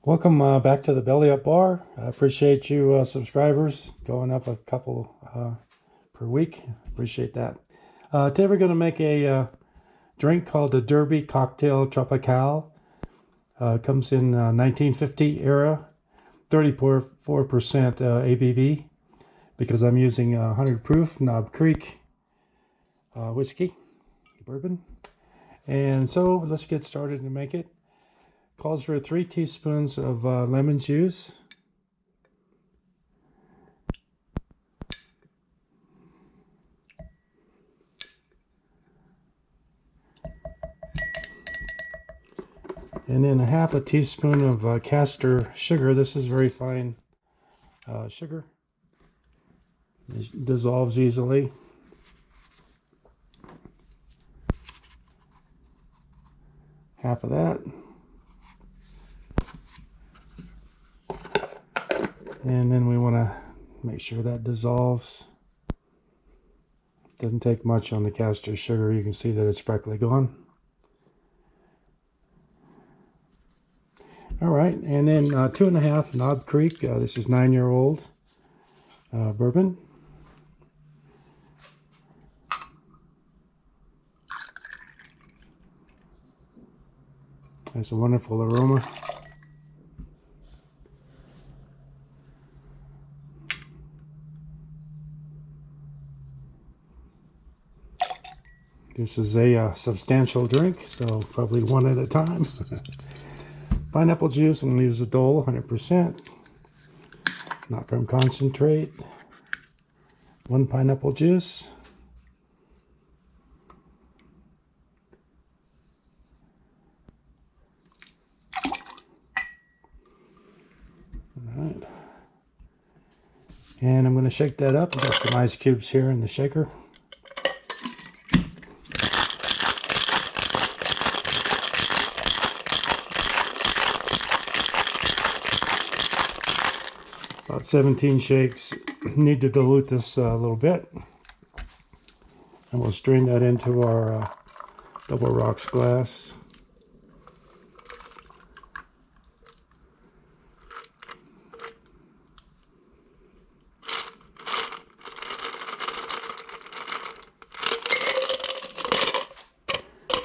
Welcome back to the Belly Up Bar. I appreciate you subscribers going up a couple per week. Appreciate that. Today we're going to make a drink called the COCKTAIL TROPICAL. Comes in 1950 era, 34% ABV, because I'm using 100 proof Knob Creek whiskey, bourbon. And so let's get started and make it. Calls for 3 teaspoons of lemon juice. And then a half a teaspoon of caster sugar. This is very fine sugar. It dissolves easily. Half of that. And then we want to make sure that dissolves. Doesn't take much on the caster sugar. You can see that it's practically gone. All right, and then 2.5 Knob Creek. This is 9-year-old bourbon. Has a wonderful aroma. This is a substantial drink, so probably one at a time. Pineapple juice, I'm going to use a Dole, 100%. Not from concentrate. 1 pineapple juice. All right. And I'm going to shake that up. I've got some ice cubes here in the shaker. About 17 shakes. Need to dilute this a little bit. And we'll strain that into our double rocks glass.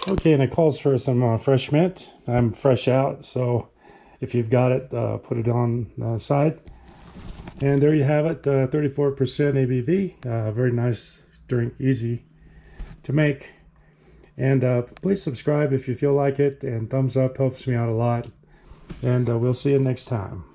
Okay, and it calls for some fresh mint. I'm fresh out, so if you've got it, put it on the side. And there you have it, 34% ABV. Very nice drink, easy to make. And please subscribe if you feel like it, and thumbs up helps me out a lot. And we'll see you next time.